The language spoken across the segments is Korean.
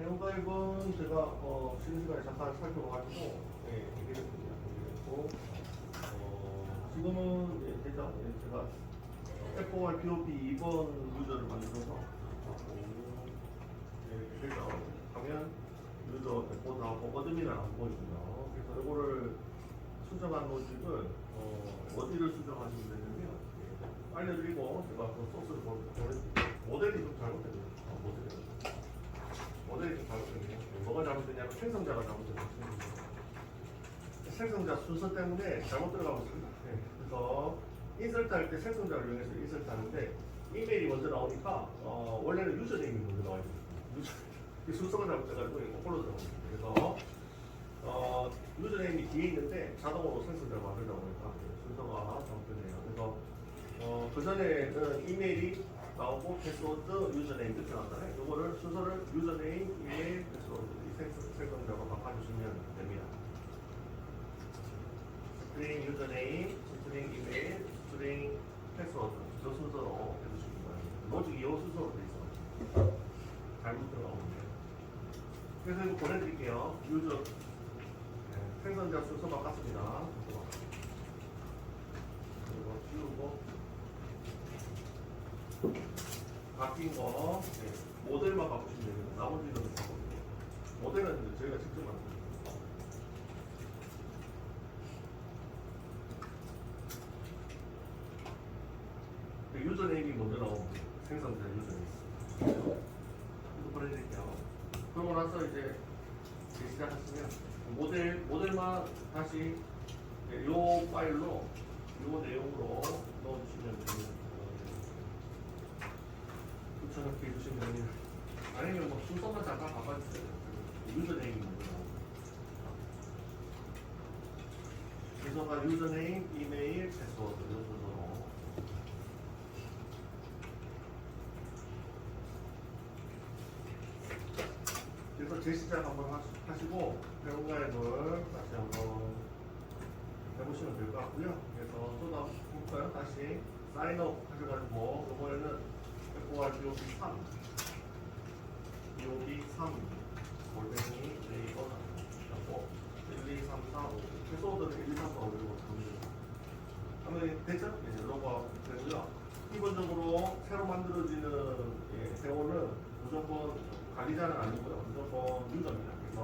회원가입은 제가 쉬는 시간에 잠깐 살펴봐가지고 얘기했습니다. 그리고 지금은 대장 제가 FOR POP 2번 유저를 만들어서 그래서 가면 유저 데포트하고 어드민을 안 보이고요. 그래서 이거를 수정한 로직을 어디를 수정하시면 되냐면 알려드리고 제가 그 소스를 보내드릴게요. 모델이 좀 잘못됐네요. 모델이 좀 잘못됐네요. 뭐가 잘못됐냐면 생성자가 잘못됐네요. 생성자 순서 때문에 잘못 들어가고 있습니다. 그래서 인설트 할 때 생성자를 이용해서 인설트 하는데 이메일이 먼저 나오니까 원래는 유저네임이 먼저 나와야 돼요. 순서가 잘못돼가지고 거꾸로 들어갑니다. 그래서 유저네임이 뒤에 있는데 자동으로 생성자가 만들다 보니까 순서가 잘못되네요. 그래서 그 전에는 이메일이 나오고 패스워드, 유저네임 이렇게 나왔잖아요. 이거를 순서를 유저네임, 이메일, 패스워드 이 생성자로 바꿔주시면 됩니다. 스트링 유저네임, 스트링 이메일, 스트링 패스워드 저 순서로 해주시기 바랍니다. 로직이 이 순서로 돼 있어요. 잘못 들어가고 있네요. 그래서 이거 보내드릴게요. 유저 생성자 순서 바꿨습니다. 이거 지우고 바뀐 거 모델만 바꾸시면 됩니다. 나머지는 바꿔드릴게요. 모델은 이제 저희가 직접 만듭니다. 유저네임이 먼저 나오고 생성자 유저네임 이거 보내드릴게요. 그러고 나서 이제 시작하시면 모델만 다시 이 파일로 이 내용으로 넣어주시면 됩니다. 붙여넣기 해주시면 됩니다. 아니면 뭐 순서만 잠깐 바꿔주세요. 유저네임이 먼저 나오고 순서가 유저네임, 이메일, 패스워드 이 순서로 그래서 재시작 한번 하시고 회원가입을 다시 한번 해보시면 될 것 같고요. 그래서 쏟아볼까요? 다시 사인업 하셔가지고 이번에는 FOR BOB 3 BOB 3 골뱅이 네이버 하고 1, 2, 3, 4, 5 패스워드는 1, 2, 3, 4, 5 이렇게 갑니다. 하면 됐죠? 이제 로그아웃 되고요. 기본적으로 새로 만들어지는 회원은 무조건 관리자는 아니고요. 무조건 유저입니다. 그래서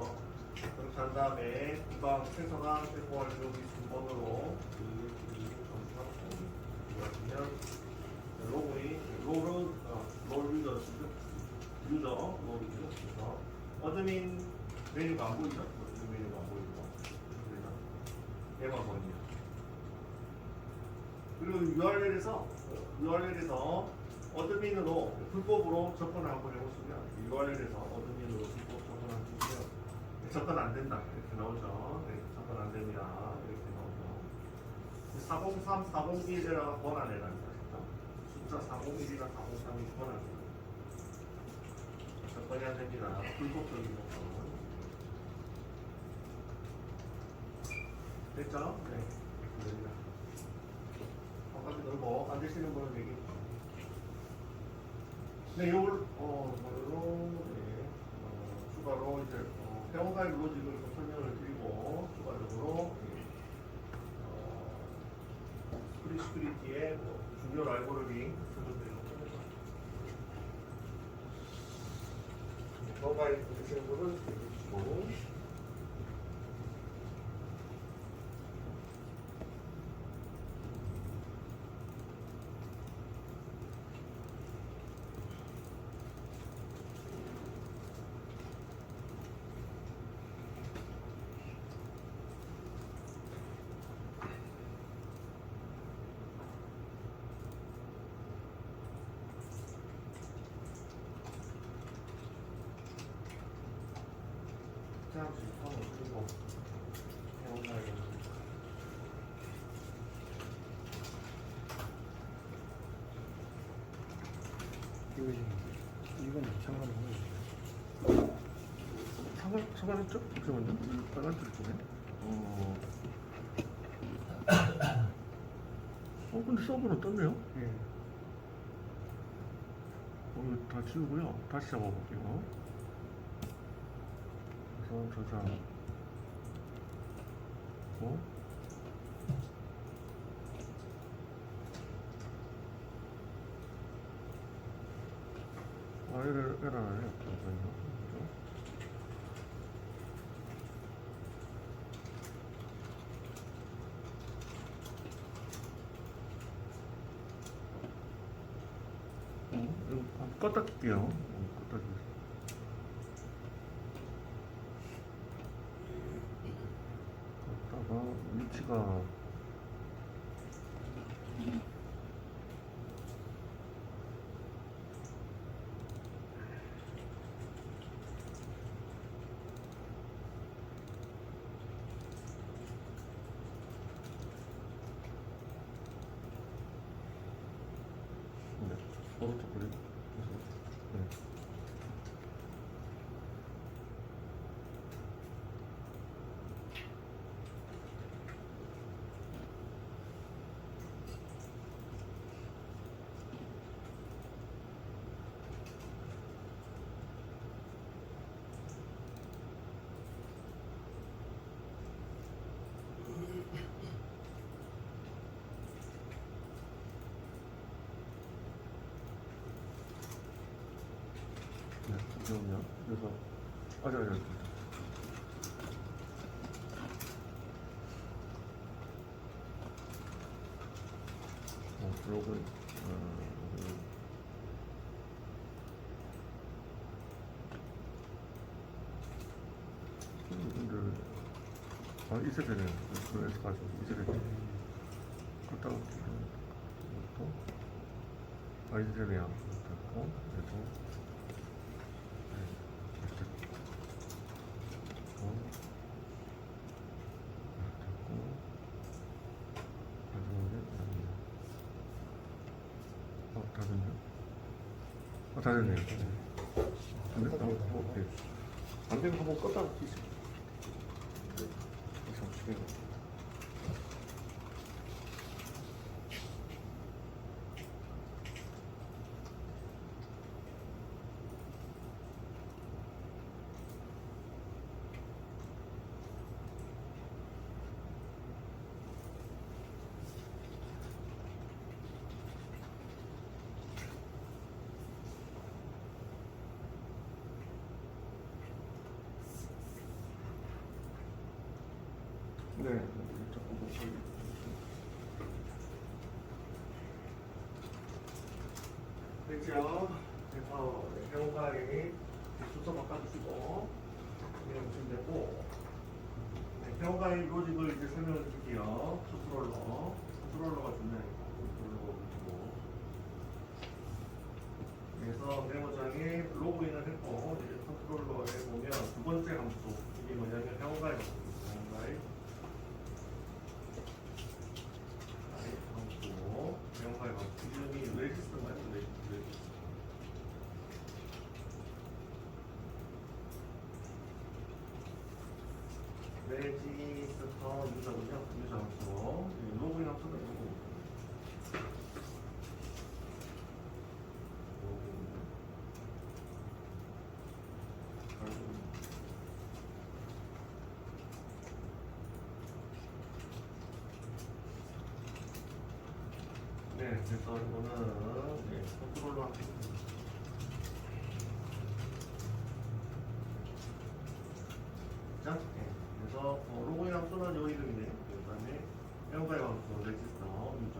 그렇게 한 다음에 금방 생성한 FOR BOB 순번으로 그러면 로그인, 롤은 롤 유저, 유저, 롤 유저. 그래서 어드민 메뉴가 안 보이죠? 어드민 메뉴가 안 보이고 그래서 얘만 보입니다. 그리고 URL에서 어드민으로 불법으로 접근을 한번 해보시면 URL에서 어드민으로 불법 접근을 해주시면 접근 안 된다 이렇게 나오죠. 네, 접근 안 됩니다 이렇게 나오죠. 403, 401에다가 권한해랍니다. 숫자 401이나 403이 권한입니다. 접근이 안 됩니다. 불법적인 것은 됐죠? 네, 됩니다. 바깥에 놀고 안 되시는 분은 얘기. 네, 요걸 추가로 이제 회원가입 로직을 좀 설명을 드리고 추가적으로 스크리티의 중요 알고리즘 설명드리도록 합니다. 회원가입 되시는 분은 해주시고. 잠시 한번 그리고 회원가입 이건 상관없는 상관없죠? 잠시만요. 빨간 줄 주네. 근데 서버는 떴네요. 예. 오늘 다 지우고요. 다시 잡아볼게요. 저장. 에러를 잠깐만요. 이거 껐다 낄게요. 껐다 낄게요. 껐다가 위치가 네, 오른쪽 그림. 네. 네, 잠시만요. 그래서 아직. 블로그 분들 있어야 되네요. 그래서 가지고 있어야 되죠. 갔다가 이것도 있어야 되네요. 됐고 그래도 다 됐네요. 근데 네. 안 되면 한번 껐다가 끼세요. 잠시만요. 네, 조금 더 됐죠? 그래서 회원가에 순서 바꿔주시고 보시면 되고, 회원가의 로직을 이제 설명을 드릴게요. 컨트롤러가 중요하니까 컨트롤러 누르고, 그래서 메모장에 로그인을 했고 이제 컨트롤러에 보면 두 번째 함수 이게 뭐냐면 회원가에 회원가에 이름이 레지스터인가요? 레지스터 유저군요. 유저 함수. 로그인 함수는 이거. 네, 그래서 이거는 컨트롤러 함수. 그래서 로그인 함수는 요 이름이네요. 그 다음에 회원가입 함수 레지스터 유저.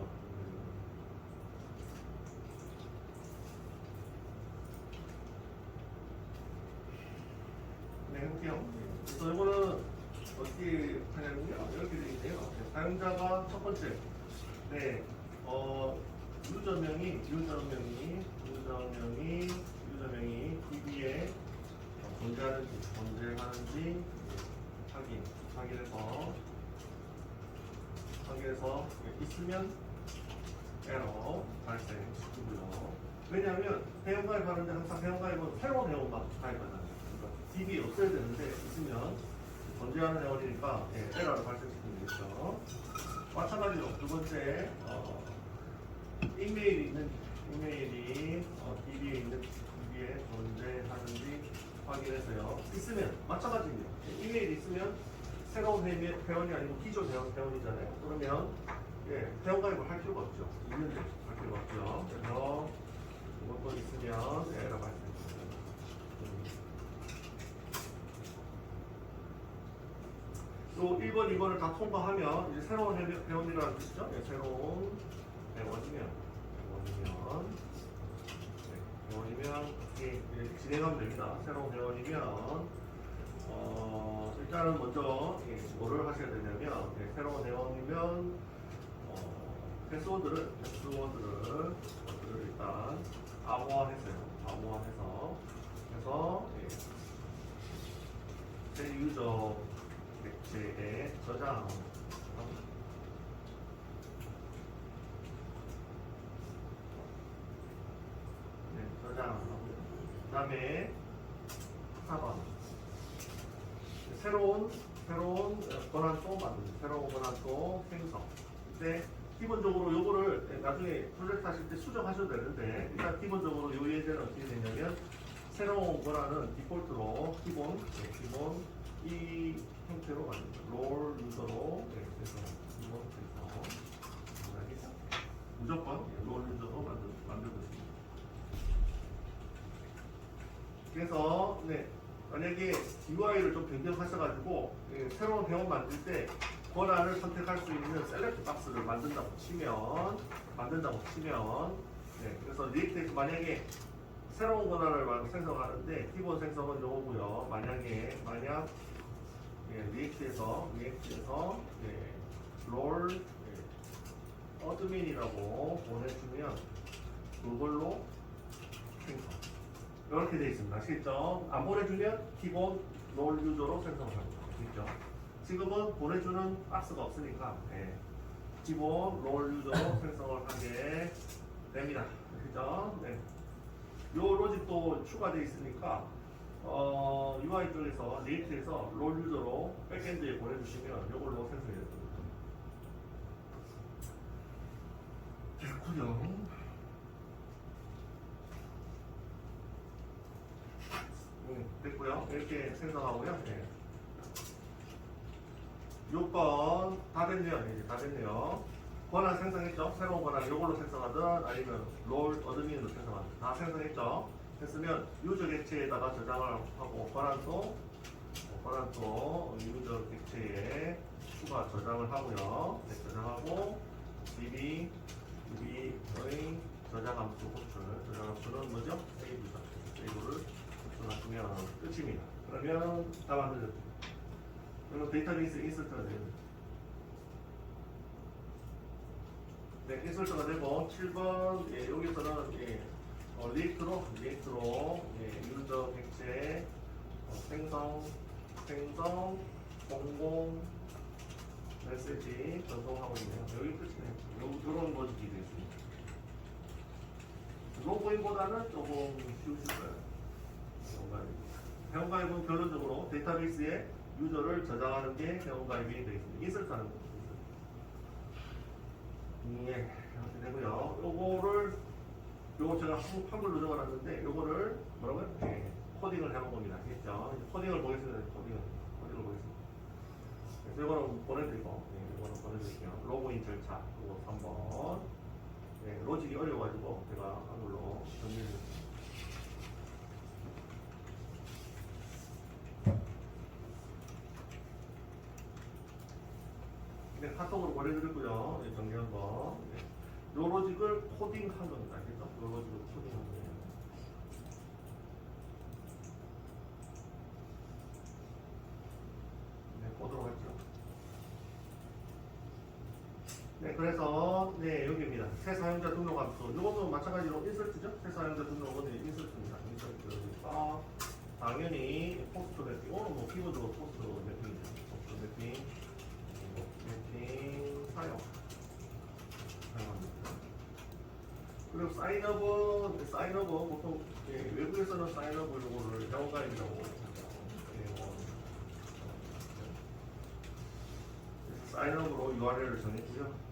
네, 해볼게요. 그래서 이거는 어떻게 하냐면요. 이렇게 되어 있네요. 사용자가 첫 번째. 네, 유저명이 DB에 존재하는지 확인해서 있으면 에러 발생시키고요. 왜냐하면 회원가입 하는데 항상 회원가입은 새로운 회원만 가입하잖아요. 그러니까 DB에 없어야 되는데 있으면 존재하는 회원이니까 에러를 발생시키면 되겠죠. 마찬가지로 두 번째 이메일이 DB에 존재하는지 확인해서요. 있으면 마찬가지입니다. 이메일이 있으면 새로운 회원이 아니고 기존 회원이잖아요. 그러면 회원 가입을 할 필요가 없죠. 있는데 할 필요가 없죠. 그래서 이것도 있으면 라고 말씀드립니다. 또 1번, 2번을 다 통과하면 이제 새로운 회원이라는 뜻이죠. 새로운 회원이면 이렇게 진행하면 됩니다. 새로운 회원이면 일단은 먼저 뭐를 하셔야 되냐면 새로운 회원이면 패스워드를 일단 암호화했어요. 암호화해서 그래서 제 유저 객체에 저장 그 다음에 4번 새로운 권한도 만듭니다. 새로운 권한도 생성. 근데 기본적으로 요거를 나중에 프로젝트 하실 때 수정하셔도 되는데 일단 기본적으로 요 예제는 어떻게 되냐면 새로운 권한은 디폴트로 기본 이 형태로 만듭니다. 롤 유저로 그래서 기본 생성 무조건 롤 유저로 만들고 있습니다. 그래서 만약에 UI를 좀 변경하셔가지고 새로운 회원 만들 때 권한을 선택할 수 있는 셀렉트 박스를 만든다고 치면 그래서 리액트에서 만약에 새로운 권한을 생성하는데 기본 생성은 요거고요. 만약 리액트에서 롤 어드민이라고 보내주면 그걸로 생성 이렇게 되어 있습니다. 아시겠죠? 안 보내주면 기본 롤 유저로 생성을 합니다. 아시겠죠? 지금은 보내주는 박스가 없으니까 기본 롤 유저로 생성을 하게 됩니다. 아시죠? 요 로직도 추가되어 있으니까 UI 쪽에서 리액트에서 롤 유저로 백엔드에 보내주시면 이걸로 생성이 됩니다. 됐고요. 됐고요. 이렇게 생성하고요. 요건 다 됐네요. 이제 다 됐네요. 권한 생성했죠? 새로운 권한 이걸로 생성하든 아니면 롤 어드민으로 생성하든 다 생성했죠? 했으면 유저 객체에다가 저장을 하고 권한도 유저 객체에 추가 저장을 하고요. 저장하고 db의 저장 함수 호출 저장 함수는 뭐죠? 세이브를 하시면 끝입니다. 그러면 다 만들어졌죠. 그리고 데이터베이스 인서트가 됩니다. 인서트가 되고 7번 여기서는 리액트로 유저 객체 생성 공공 메시지 전송하고 있네요. 여기 끝이네요. 이런 로직이 되겠습니다. 로그인보다는 조금 쉬우실 거예요. 회원가입은 결론적으로 데이터베이스에 유저를 저장하는 게 회원가입이 되겠습니다. 인설트하는 거. 이렇게 되고요. 요거 제가 한글로 적어놨는데 요거를 뭐라고요? 코딩을 해본 겁니다. 아시겠죠? 코딩을 보겠습니다. 코딩을 보겠습니다. 그래서 요거는 보내드릴게요. 로그인 절차 요거 3번. 로직이 어려워가지고 제가 한글로 정리를 했습니다. 카톡으로 보내드리고요. 정리한 거. 요 로직을 코딩한 겁니다. 알겠죠? 요 로직을 코딩한 거예요. 보도록 할게요. 그래서 여기입니다. 새 사용자 등록 함수. 요것도 마찬가지로 인설트죠? 새 사용자 등록은 인설트입니다. 인설트가 당연히 포스트 매핑. 이거는 뭐 기본적으로 포스트 매핑이죠. 포스트 매핑 사용합니다. 그리고 사인업은 보통 외국에서는 사인업을 요거를 회원가입이라고 하죠. 사인업으로 URL을 정했고요.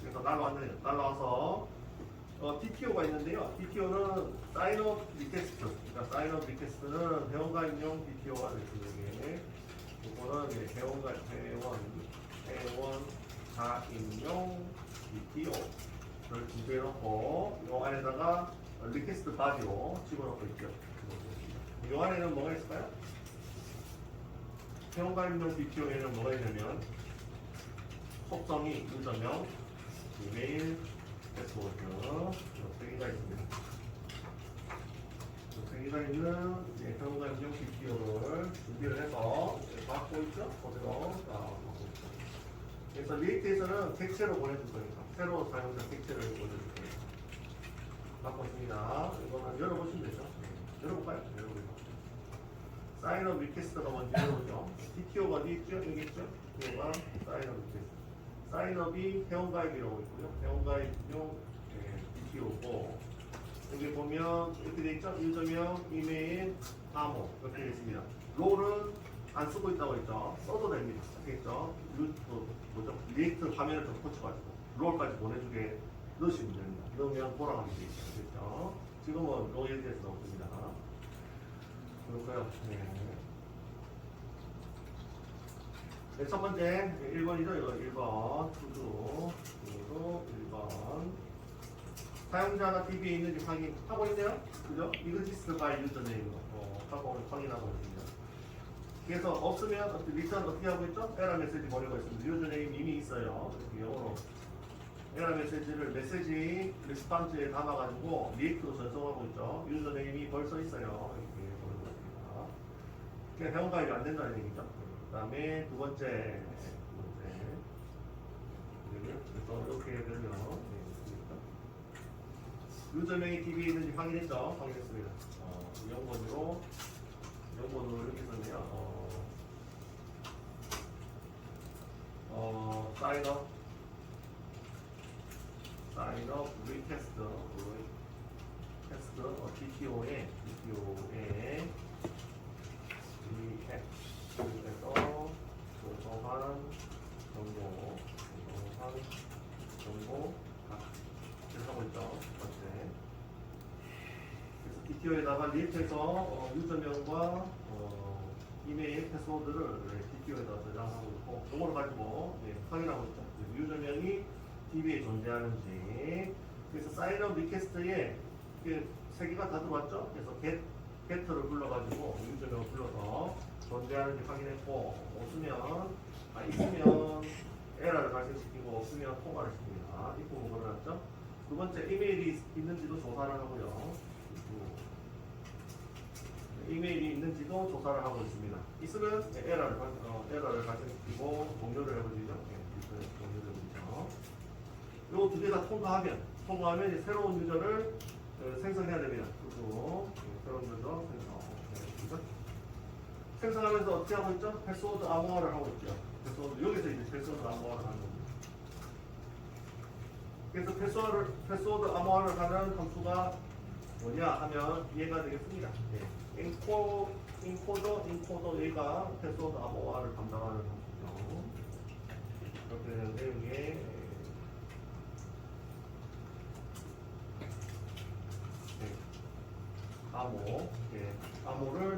그래서 날라와서 DTO가 있는데요. DTO는 사인업 리퀘스트. 그러니까 사인업 리퀘스트는 회원가입용 DTO가 있습니다. 이거는 이제 회원 가입용 DTO를 준비해놓고 이 안에다가 리퀘스트 바디로 집어넣고 있죠. 이 안에는 뭐가 있을까요? 회원가입용 DTO에는 뭐가 있냐면 속성이 유저명, 이메일, 패스워드 세 개가 있습니다. 세 개가 있는 회원가입용 DTO를 준비를 해서 받고 있죠. 그대로 받고 있죠. 그래서 리액트에서는 객체로 보내줄 거니까 새로 사용자 객체를 보내줄 거니까 받고 있습니다. 이거는 열어보시면 되죠. 열어볼까요? 열어볼까요? 사인업 리퀘스트가 먼저 열어보죠. DTO가 어디 있죠? 여기 있죠? DTO가 사인업 리퀘스트. 사인업이 회원가입이라고 있고요. 회원가입용 DTO고 여기 보면 이렇게 돼 있죠? 유저명, 이메일, 암호 이렇게 되어 있습니다. 롤은 안 쓰고 있다고 했죠? 써도 됩니다. 아시겠죠? 뭐죠? 리액트 화면을 좀 고쳐가지고 롤까지 보내주게 넣으시면 됩니다. 넣으면 돌아가게 되어 있죠. 아시겠죠? 지금은 롤에 대해서 없습니다. 그럴까요? 네. 네, 첫 번째 1번이죠. 이거 1번 투두 그리고 1번 사용자가 DB에 있는지 확인하고 있네요. 그죠? exist by username 하고 확인하고 있습니다. 그래서 없으면 리턴 어떻게 하고 있죠? 에러 메시지 보내고 있습니다. 유저네임 이미 있어요. 이렇게 영어로 에러 메시지를 메시지 리스판스에 담아가지고 리액트로 전송하고 있죠. 유저네임이 벌써 있어요. 이렇게 보내고 있습니다. 그냥 회원가입이 안 된다는 얘기죠. 그 다음에 두 번째. 그래서 이렇게 되면 유저명이 DB에 있는지 확인했죠? 확인했습니다. 영번으로 여기서는요. 사인업 리퀘스트 DTO에 리액트에서 조성한 정보 이렇게 하고 있죠. 번째. 그래서 DTO에다가 리액트에서 유저명과 이메일 패스워드를 DTO에다 저장하고 있고 이걸 가지고 확인하고 있죠. 유저명이 DB에 존재하는지. 그래서 사인업 리퀘스트에 세 개가 다 들어왔죠. 그래서 get를 불러가지고 유저명을 불러서 존재하는지 확인했고 있으면 에러를 발생시키고 없으면 통과를 시킵니다. 이 부분 걸어놨죠. 두 번째 이메일이 있는지도 조사를 하고요. 이메일이 있는지도 조사를 하고 있습니다. 있으면 에러를 발생시키고 종료를 해버리죠. 종료를 해버리죠. 이 두 개 다 통과하면 이제 새로운 유저를 생성해야 됩니다. 그리고 새로운 유저 생성하면서 어떻게 하고 있죠? 패스워드 암호화를 하고 있죠. 패스워드 여기서 이제 패스워드 암호화를 하는 겁니다. 그래서 패스워드 암호화를 하는 함수가 뭐냐 하면 이해가 되겠습니다. 인코더 얘가 패스워드 암호화를 담당하는 함수죠. 이렇게 되는데 이게 암호를 암호화해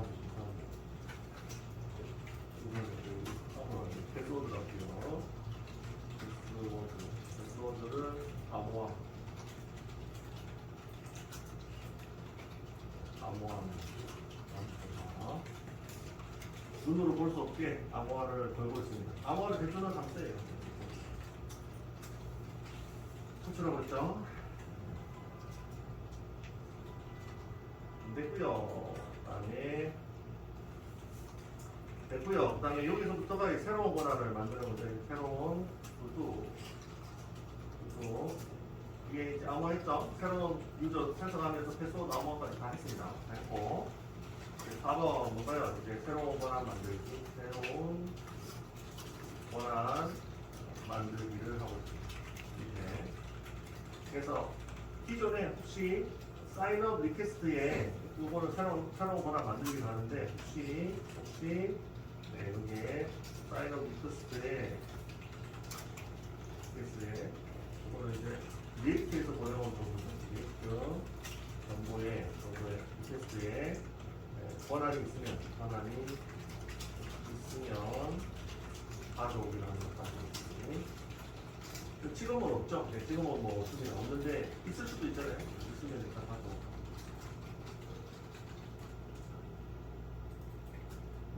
주시면 패스워드 같아요. 패스워드를 암호화하는 눈으로 볼 수 없게 암호화를 걸고 있습니다. 암호화를 대표는 함수예요. 호출하고 있죠. 됐고요. 그 다음에 여기서부터가 새로운 권한을 만드는 거죠. 새로운 구두 이게 이제 암호화했죠. 새로운 유저 생성하면서 패스워드 암호화까지 다 했습니다. 다 했고 4번 뭔가요? 이제 새로운 권한 만들기, 새로운 권한 만들기를 하고 있습니다. 이제 그래서 기존에 혹시 사인업 리퀘스트에 이거는 새로운 권한 만들기를 하는데 혹시 네, 이게 사인 오브 리퀘스트에 이거는 이제 리액트에서 보내온 정보죠. 리액트 정보에 리퀘스트에 권한이 있으면 가져오기라는 것까지. 지금은 없죠. 네, 지금은 뭐 없는데 있을 수도 있잖아요. 있으면 일단 가져오고.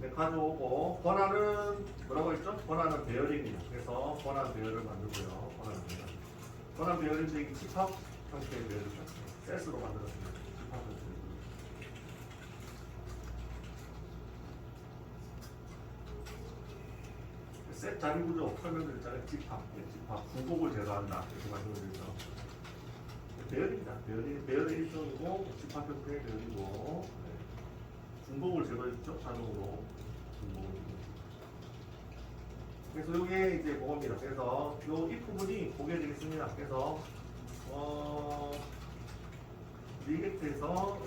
네, 가져오고 권한은 뭐라고 했죠? 권한은 배열입니다. 그래서 권한 배열을 만들고요. 권한 배열인데 이게 집합 형태의 배열이죠. 셋으로 만들었습니다. 집합 형태. 셋 자리 구조 설명드렸잖아요. 집합 군복을 제거한다 이렇게 말씀드렸죠. 배열입니다. 배열의 일종이고 집합 형태의 배열이고 군복을 제거했죠. 자동으로 군복을. 그래서 이게 이제 그겁니다. 그래서 이 부분이 보게 되겠습니다. 그래서 리액트에서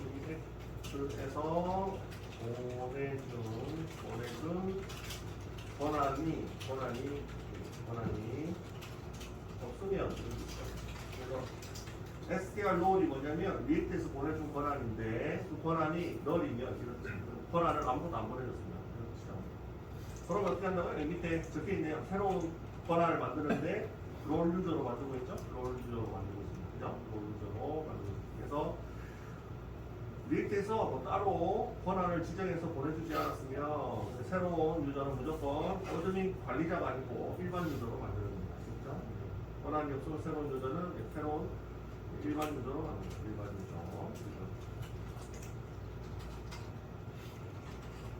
보내준 권한이 없으면 그래서 str 롤이 뭐냐면 리액트에서 보내준 권한인데 그 권한이 널이면 권한을 아무것도 안 보내줬습니다. 그렇죠. 그럼 어떻게 한다고요? 여기 밑에 적혀 있네요. 새로운 권한을 만드는데 롤 유저로 만들고 있죠. 롤 유저로 만들고 있습니다. 그죠? 롤 유저로 만들고 있습니다. 그래서 리액트에서 뭐 따로 권한을 지정해서 보내주지 않았으면 새로운 유저는 무조건 어드민 관리자가 아니고 일반 유저로 만드는 겁니다. 아시죠? 권한이 없으면 새로운 유저는 새로운 일반 유저로 만듭니다. 일반 유저.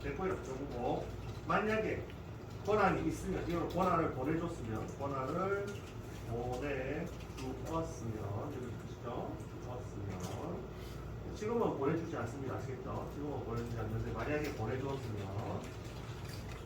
됐고요. 그리고 만약에 권한이 있으면 이걸 권한을 보내줬으면 권한을 보내주었으면 이렇게 보시죠. 주었으면 지금은 보내주지 않습니다. 아시겠죠? 지금은 보내주지 않는데 만약에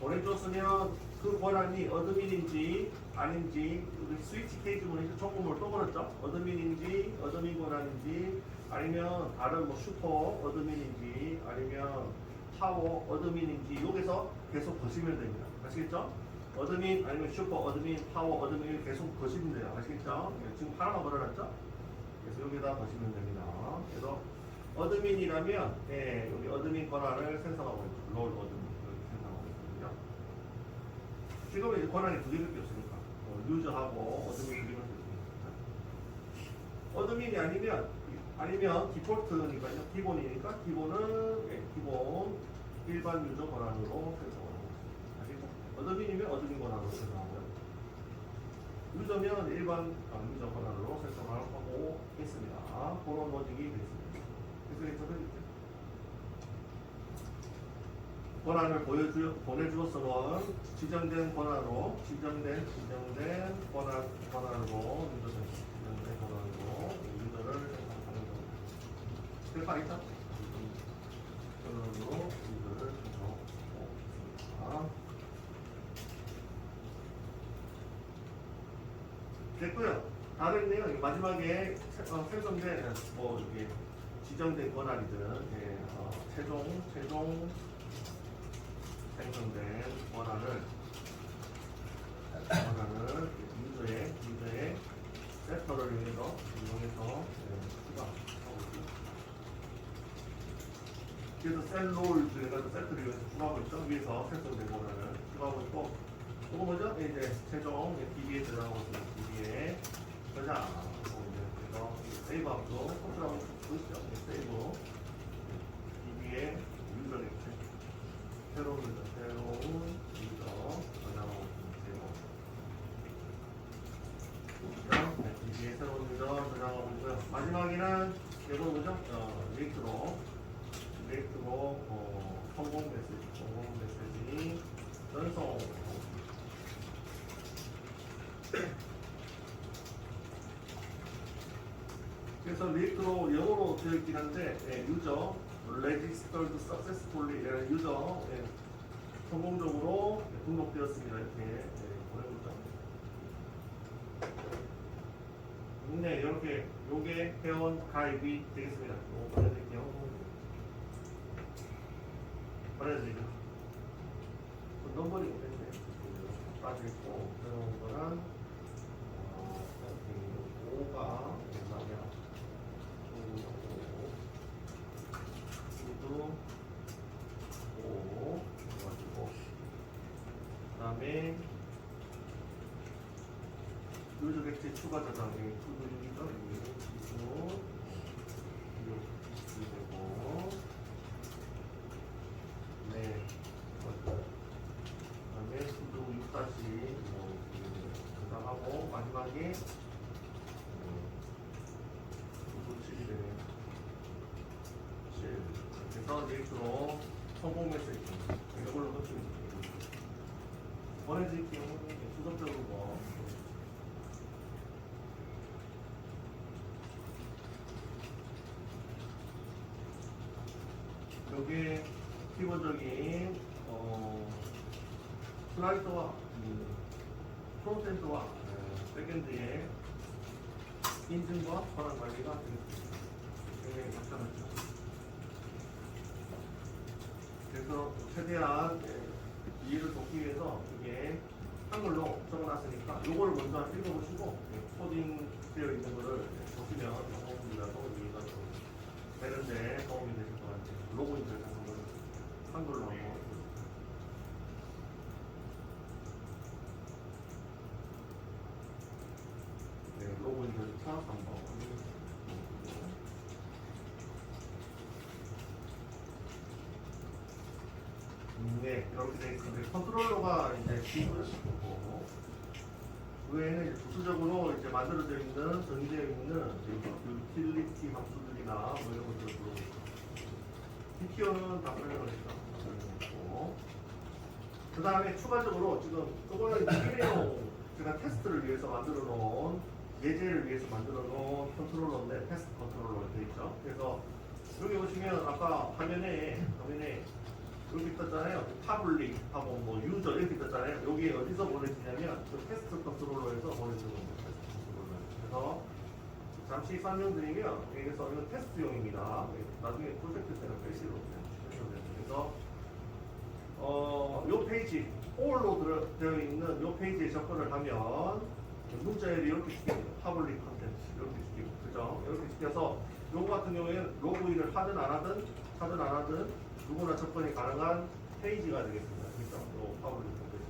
보내주었으면 그 권한이 어드민인지 아닌지 스위치 케이지 보니까 조금을 또 그랬죠? 어드민인지 어드민 권한인지 아니면 다른 뭐 슈퍼 어드민인지 아니면 파워 어드민인지 여기서 계속 보시면 됩니다. 아시겠죠? 어드민 아니면 슈퍼 어드민 파워 어드민을 계속 보시면 돼요. 아시겠죠? 지금 하나만 걸어놨죠? 그래서 여기다 보시면 됩니다. 그래서 어드민이라면 여기 어드민 권한을 생성하고 있죠. 롤 어드민 이렇게 생성하고 있거든요. 지금은 이제 권한이 두 개밖에 없으니까 유저하고 어드민 두 개밖에 없으니까 어드민이 아니면 디폴트니까요. 기본이니까 기본은 기본 일반 유저 권한으로 생성하고 있습니다. 아시죠? 어드민이면 어드민 권한으로 생성하고요. 유저면 일반 유저 권한으로 생성하고 있습니다. 그런 로직이 되겠습니다. 권한을 보내주었으면 지정된 권한으로 지정된 권한으로 유저를 생성하는 겁니다. 그래서 알겠죠? 권한으로 유저를 생성하고 있습니다. 됐고요. 다른 내용 마지막에 생성된 뭐 이게 지정된 권한이든 최종 생성된 권한을 유저의 세터를 이용해서 추가하고 있습니다. 그래서 셀롤 중에서 세트를 이용해서 추가하고 있죠. 위에서 생성된 권한을 추가하고 있고 이거 뭐죠? 이제 최종 DB에 저장하고 있습니다. DB에 저장. 그래서 세이브하고 컨트롤하고 보이시죠? 세이브. DB에 유저 렉체. 새로운 유저 저장하고 있습니다. DB에 새로운 유저 저장하고 있고요. 마지막에는 이거 뭐죠? 리액트로 성공 메시지 전송. 그래서 리액트로 영어로 되어 있긴 한데 유저 registered successfully 유저 성공적으로 등록되었습니다. 이렇게 보내고 있죠. 네, 이렇게 요게 회원 가입이 되겠습니다. 이거 보내드릴게요. 보내드리죠. 넘버링 됐네. 빠져있고, 그런 거는, 5가 얼마냐. 5도 5 가지고 그 다음에 요적 액체 추가 저장이 9도 6이죠. 9도 6 되고 네 그 다음에 9도 6까지 저장하고 마지막에 9도 7이 되네요. 7 그래서 데이트로 성공 메시지 이걸로 넣어주면 보내드릴게요. 수동적으로 뭐 여기에 기본적인 슬라이더와 프론트엔드와 백엔드의 인증과 권한 관리가 되겠습니다. 굉장히 간단하죠. 그래서 최대한 이해를 돕기 위해서 이게 한글로 적어놨으니까 요거를 먼저 읽어보시고 코딩 되어 있는 거를 보시면 영어분이라도 이해가 좀 되는데 도움이 되실 것 같아요. 로그인 절차는 거를 한글로 한번 네, 로그인 절차 한번 네, 이렇게 돼 있는데 컨트롤러가 이제 기술 거고 그 외에는 이제 부수적으로 이제 만들어져 있는 정의되어 있는 유틸리티 함수들이나 뭐 이런 것들을 부르고 PTO는 다 설명을 했고 그 다음에 추가적으로 지금 저거는 일회용 제가 테스트를 위해서 만들어 놓은 예제를 위해서 만들어 놓은 컨트롤러인데 테스트 컨트롤러가 되어 있죠. 그래서 여기 보시면 아까 화면에 여기 떴잖아요. 파블릭 하고 뭐 유저 이렇게 떴잖아요. 여기 어디서 보내주냐면 그 테스트 컨트롤러에서 보내주는 거예요. 테스트 컨트롤러. 그래서 잠시 설명드리면 여기서 이건 테스트용입니다. 나중에 프로젝트 때는 배시로 그래서 요 페이지 all로 되어 있는 요 페이지에 접근을 하면 문자열이 이렇게 시킵니다. 파블릭 컨텐츠 이렇게 시키고 그죠? 이렇게 시켜서 요거 같은 경우에는 로그인을 하든 안 하든 누구나 접근이 가능한 페이지가 되겠습니다. 그렇죠? 요 파블릭 컨텐츠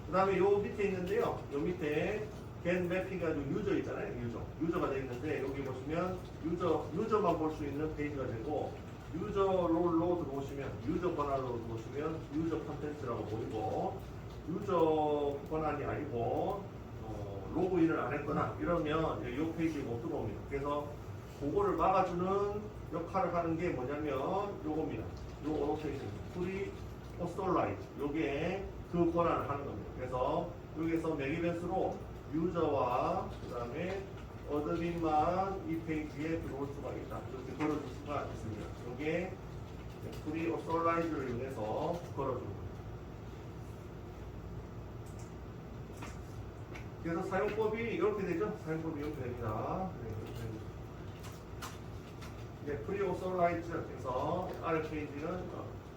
그 다음에 요 밑에 있는데요. 요 밑에 get mapping 가지고 유저 있잖아요. 유저가 되어 있는데 여기 보시면 유저만 볼 수 있는 페이지가 되고 유저 롤로 들어오시면 유저 권한으로 들어오시면 유저 컨텐츠라고 보이고 유저 권한이 아니고 로그인을 안 했거나 이러면 이 페이지에 못 들어옵니다. 그래서 그거를 막아주는 역할을 하는 게 뭐냐면 요겁니다. 요 오노테이션 프리 오스톨라이트 요게 그 권한을 하는 겁니다. 그래서 여기에서 맥이벤스로 유저와 그 다음에 어드민만 이 페이지에 들어올 수가 있다. 이렇게 걸어줄 수가 있습니다. 이게 프리 오스톨라이트를 이용해서 걸어줍니다. 그래서 사용법이 이렇게 되죠. 사용법이 이렇게 됩니다. 프리 오스톨라이트에서 아래 페이지는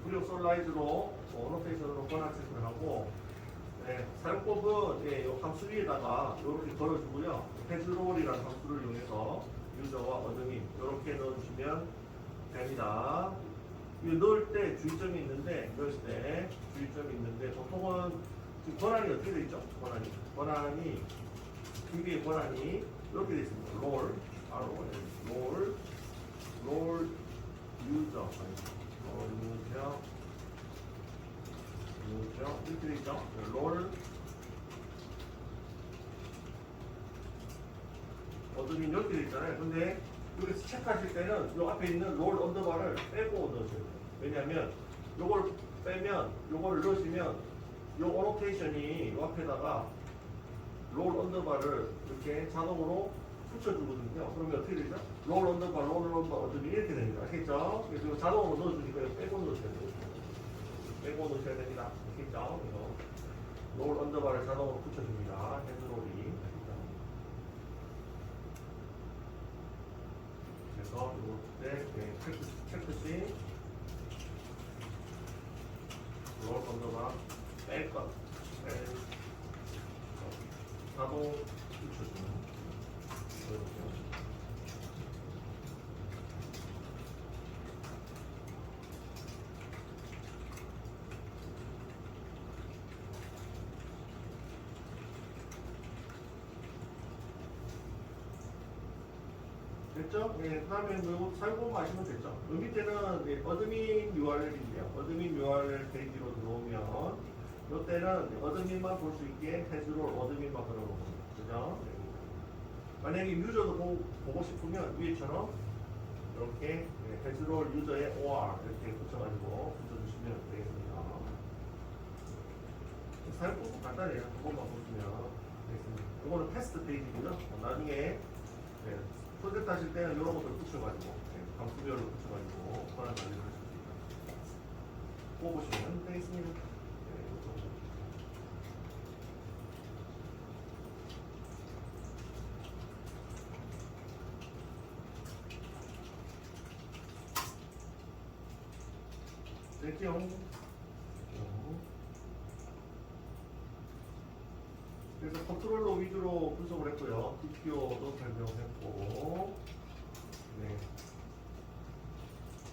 프리 오스톨라이트로 오노테이션으로 권한 체크를 하고 사용법은 이 함수 위에다가 이렇게 걸어주고요. 패즈롤이라는 함수를 이용해서 유저와 어드민 이렇게 넣어주시면 됩니다. 이거 넣을 때 주의점이 있는데 보통은 지금 권한이 어떻게 되어 있죠? 권한이 DB의 권한이 이렇게 되어 있습니다. 롤 유저 이렇게 되어 있죠? 롤 어드민 이렇게 되어 있잖아요. 근데 여기서 체크하실 때는 이 앞에 있는 롤 언더바를 빼고 넣으셔야 돼요. 왜냐하면 요걸 빼면 요거를 넣으시면 요 오노테이션이 요 앞에다가 롤 언더바를 이렇게 자동으로 붙여주거든요. 그러면 어떻게 되죠? 롤 언더바 어드민 이렇게 됩니다. 아시겠죠? 그래서 자동으로 넣어주니까 빼고 넣으셔야 돼요. 빼고 넣으셔야 됩니다. 아시겠죠? 롤 언더바를 자동으로 붙여줍니다. 헤드롤이. 그래서 이때 체크시 그걸 건너가 뺄 것. 자동 추출. 됐죠? 예, 다음에 뭐 살고 마시면 됐죠. 여기 밑에는 어드민 URL인데요. 어드민 URL 페이지로 들어오면 이때는 어드민만 볼 수 있게 해주로 어드민만 걸어놓은 겁니다. 그죠? 만약에 유저도 보고 싶으면 위에처럼 이렇게 해주로 유저의 OR 이렇게 붙여가지고 붙여주시면 되겠습니다. 사용법 간단해요. 한 번만 보시면 되겠습니다. 이거는 테스트 페이지고요. 나중에 프로젝트 하실 때는 이런 것들 붙여가지고 감수별로 붙여가지고 권한 관리를 할 수 있습니다. 뽑으시면 되겠습니다. 될게요. 그래서 컨트롤러 위주로 분석을 했고요. DPO도 설명했고, 네.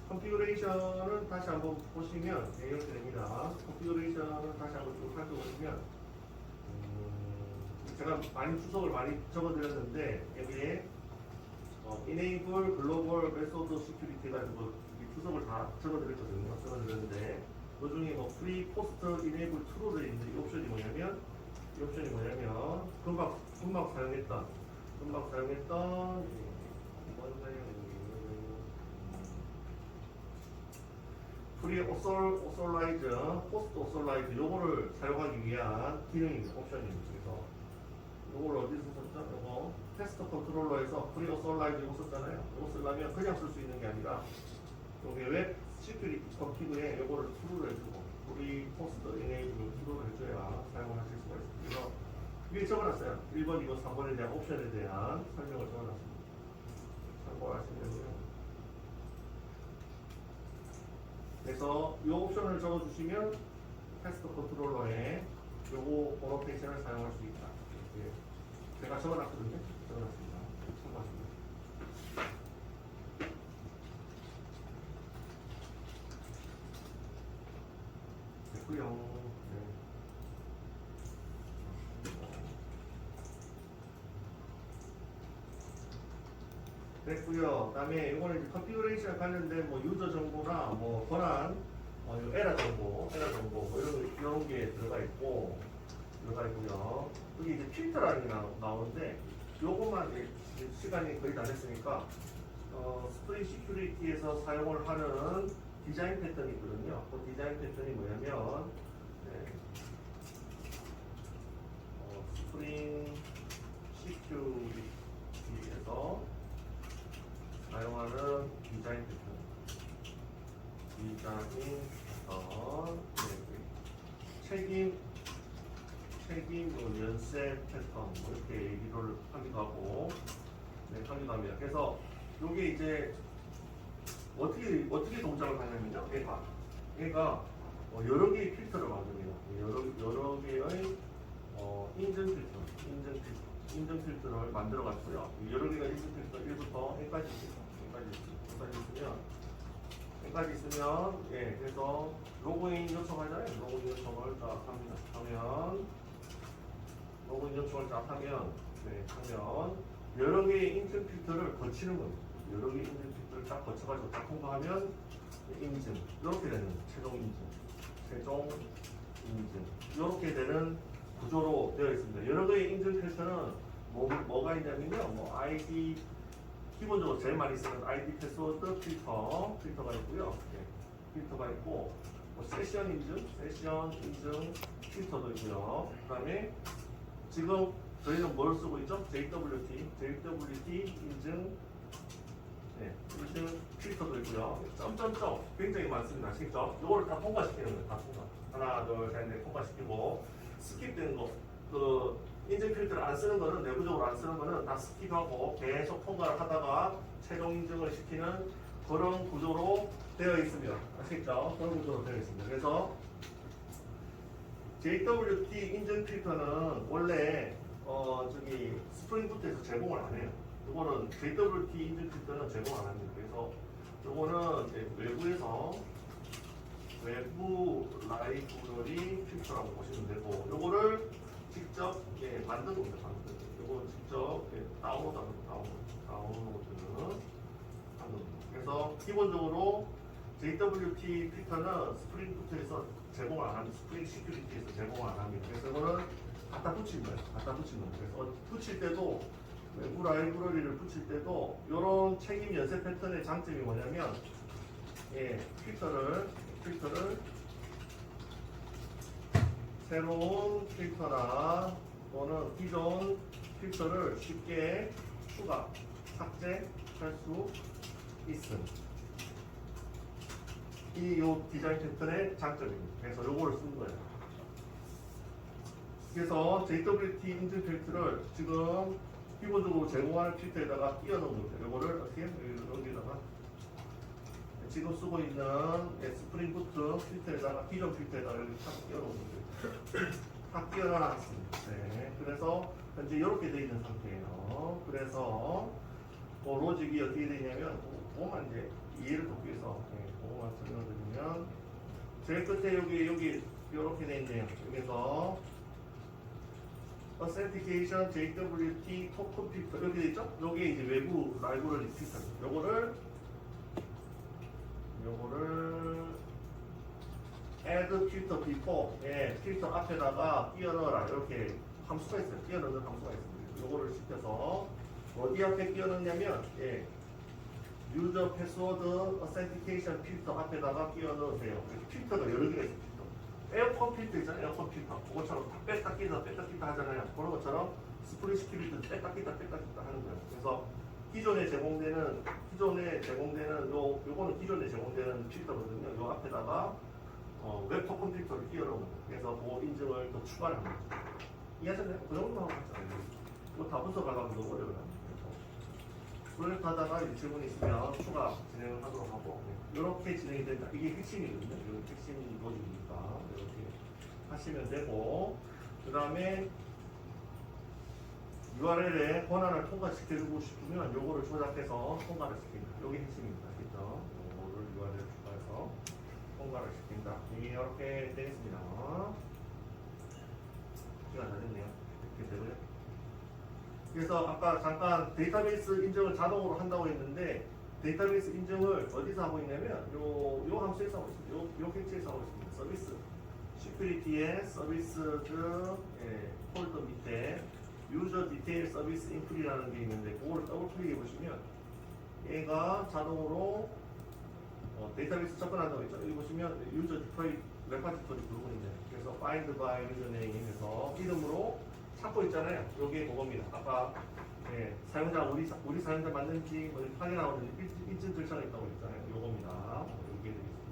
컨피그레이션은 다시 한번 보시면 이렇게 됩니다. 컨피그레이션은 다시 한번 쭉 살펴보시면 제가 주석을 많이 적어드렸는데 여기에 enable global method security 가지고 주석을 다 적어드렸는데 그 중에 free post enable true에 있는 이 옵션이 뭐냐면 금방 사용했던 이번 프리 오솔라이즈, 포스트 오솔라이즈 요거를 사용하기 위한 기능입니다. 옵션입니다. 그래서 요걸 어디서 썼죠? 요거 테스트 컨트롤러에서 프리 오솔라이즈 요거 썼잖아요. 요거 쓰려면 그냥 쓸 수 있는 게 아니라 요게 웹 시큐리티 컨피그에 요거를 트루를 해주고 프리 포스트 이네이블 트루를 해줘야 사용을 하실 수가 있습니다. 그래서 위에 적어놨어요. 1번, 2번, 3번에 대한 옵션에 대한 설명을 적어놨습니다. 참고하시면 되고요. 그래서 이 옵션을 적어주시면 테스트 컨트롤러에 요거 오너테이션을 사용할 수 있다. 이렇게 제가 적어놨거든요. 적어놨습니다. 참고하시면 됐고요. 됐고요. 그다음에 이거는 이제 컨피그레이션 관련된 유저 정보나 권한, 에러 정보 이런 게 들어가 있고요. 여기 이제 필터라는 게 나오는데 요것만 이제 시간이 거의 다 됐으니까 스프링 시큐리티에서 사용을 하는 디자인 패턴이 있거든요. 그 디자인 패턴이 뭐냐면 스프링 시큐리티에서 사용하는 디자인 패턴, 책임 연세 패턴 이렇게 얘기를 하기도 하고, 하기도 합니다. 그래서 이게 이제 어떻게 동작을 하냐면요, 얘가 여러 개의 필터를 만듭니다. 여러 개의 인증 필터를 만들어 갔고요. 여러 개가 인증 필터 1부터 N까지 있으면, 그래서 로그인 요청하잖아요. 로그인 요청을 딱 합니다. 로그인 요청을 딱 하면, 여러 개의 인증 필터를 거치는 겁니다. 여러 개의 인증 필터를 딱 거쳐가지고 딱 통과하면 인증, 이렇게 되는 최종 인증, 이렇게 되는 구조로 되어 있습니다. 여러 개의 인증 필터는 뭐가 있냐면요, ID 기본적으로 제일 많이 쓰는 ID 패스워드 필터가 있고요. 필터가 있고, 세션 인증 필터도 있고요. 그다음에 지금 저희는 뭘 쓰고 있죠? JWT 인증 필터도 있고요. 점점점 굉장히 많습니다. 아시겠죠? 이거를 다 통과시키는 거예요. 다 통과. 하나, 둘, 셋, 넷 통과시키고 스킵되는 거, 인증 필터를 안 쓰는 거는, 내부적으로 안 쓰는 거는 다 스킵하고 계속 통과를 하다가 최종 인증을 시키는 그런 구조로 되어 있습니다. 아시겠죠? 그런 구조로 되어 있습니다. 그래서 JWT 인증 필터는 원래 저기 스프링부트에서 제공을 안 해요. 이거는 JWT 인증 필터는 제공 안 합니다. 그래서 이거는 이제 외부 라이브러리 필터라고 보시면 되고, 요거를 직접 만든 겁니다. 요거 직접 다운로드하는 겁니다. 그래서 기본적으로 JWT 필터는 스프링부트에서 제공을 안 합니다. 스프링 시큐리티에서 제공을 안 합니다. 그래서 이거는 갖다 붙인 거예요. 그래서 붙일 때도 외부 라이브러리를 붙일 때도 이런 책임 연쇄 패턴의 장점이 뭐냐면, 필터를 새로운 필터나 또는 기존 필터를 쉽게 추가, 삭제할 수 있음. 요 디자인 패턴의 장점입니다. 그래서 요거를 쓴 거예요. 그래서 JWT 인증 필터를 지금 기본적으로 제공하는 필터에다가 끼워놓은 겁니다. 요거를 어떻게 여기다가 지금 쓰고 있는 스프링부트 필터에다가 기존 필터에다가 여기 탁 끼워놓은 겁니다. 탁 끼워놨습니다. 네. 그래서 현재 이렇게 되어 있는 상태예요. 그래서 그 로직이 어떻게 되냐면, 그거만 이제 이해를 돕기 위해서 그거만 설명드리면, 제일 끝에 여기 이렇게 되어 있네요. 여기서 Authentication JWT 토큰 필터 이렇게 되어 있죠? 요게 이제 외부 라이브러리 필터입니다. 요거를 add filter before, 필터 앞에다가 끼워 넣어라, 이렇게 함수가 있어요. 끼워 넣는 함수가 있습니다. 요거를 시켜서 어디 앞에 끼워 넣냐면, 유저 패스워드 어센티케이션 필터 앞에다가 끼워 넣으세요. 필터가 여러 개가 있어요. 에어컨 필터 있잖아요. 에어컨 필터. 그것처럼 다 뺐다 끼다 하잖아요. 그런 것처럼 스프링 시큐리티도 뺐다 끼다 하는 거예요. 그래서 기존에 제공되는 요거는 기존에 제공되는 필터거든요. 요 앞에다가 웹 토큰 필터를 끼워 넣는 거예요. 그래서 그 인증을 더 추가를 합니다. 이해하셨나요? 그 정도 하고 있잖아요. 이거 다 분석하려면 너무 어려워요. 프로젝트 하다가 질문이 있으면 추가 진행을 하도록 하고, 이렇게 진행이 된다. 이게 핵심이거든요. 이게 핵심 로직이니까 이렇게 하시면 되고, 그 다음에 URL에 권한을 통과시켜주고 싶으면 요거를 조작해서 통과를 시킵니다. 이게 핵심입니다. 그죠? 요거를 URL에 추가해서 통과를 시킨다. 이렇게 되겠습니다. 시간 다 됐네요. 이렇게 되고요. 그래서 아까 잠깐 데이터베이스 인증을 자동으로 한다고 했는데, 데이터베이스 인증을 어디서 하고 있냐면 요 함수에서 하고 있습니다. 요 객체에서 하고 있습니다. 서비스 시큐리티의 서비스 폴더 밑에 유저 디테일 서비스 인풀이라는 게 있는데, 그걸 더블 클릭해 보시면 얘가 자동으로 데이터베이스 접근한다고 했죠. 여기 보시면 유저 디플레이 레파지토리 부분이 있네요. 그래서 find by 유저네임에서 이름으로 찾고 있잖아요. 요게 그겁니다. 아까 사용자 우리 사용자 맞는지 확인하고 인증 절차가 있다고 했잖아요. 요겁니다. 요게 되겠습니다.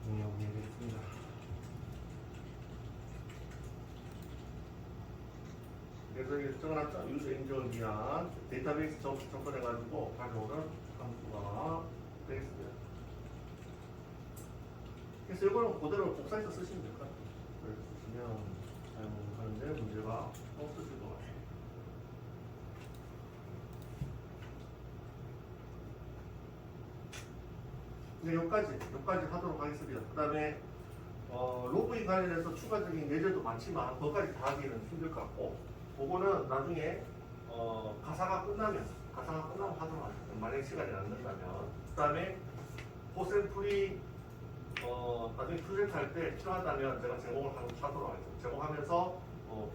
요게 되겠습니다. 그래서 이게 적어놨죠. 유저 인증을 위한 데이터베이스 접근해가지고 가져오는 함수가 되겠습니다. 그래서 이거는 그대로 복사해서 쓰시면 될 것 같아요. 그래서 쓰시면 사용하는데 문제가 없으실 것 같아요. 네, 여기까지 하도록 하겠습니다. 그 다음에 로그인 관련해서 추가적인 예제도 많지만 그것까지 다 하기는 힘들 것 같고, 그거는 나중에 가사가 끝나면 하도록 하겠습니다. 만약에 시간이 안 된다면. 그 다음에 포샘플이 나중에 프로젝트 할 때 필요하다면 제가 제공을 하도록 하겠습니다. 제공하면서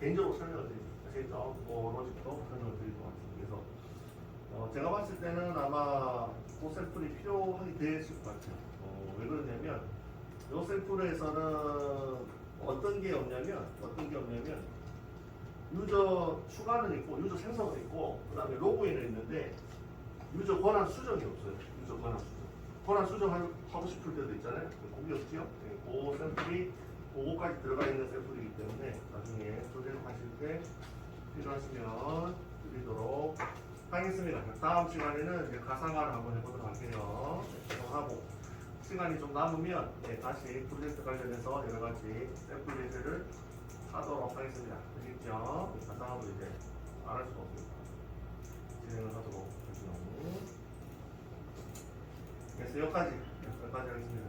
개인적으로 설명을 드리겠습니다. 아시겠죠? 로직도 설명을 드리도록 하겠습니다. 그래서 제가 봤을 때는 아마 그 샘플이 필요하게 되실 것 같아요. 왜 그러냐면 이 샘플에서는 어떤 게 없냐면 유저 추가는 있고 유저 생성은 있고, 그 다음에 로그인은 있는데 유저 권한 수정이 없어요. 권한 수정하고 싶을 때도 있잖아요. 거기 없지요? 그 샘플이 그거까지 들어가 있는 샘플이기 때문에 나중에 프로젝트 하실 때 필요하시면 드리도록 하겠습니다. 다음 시간에는 이제 가상화를 한번 해보도록 할게요. 하고 시간이 좀 남으면 다시 프로젝트 관련해서 여러 가지 샘플 예제를 하도록 하겠습니다. 아시죠? 가상화도 이제 안 할 수가 없습니다. 진행을 하도록 하죠. 그래서 여기까지 하겠습니다.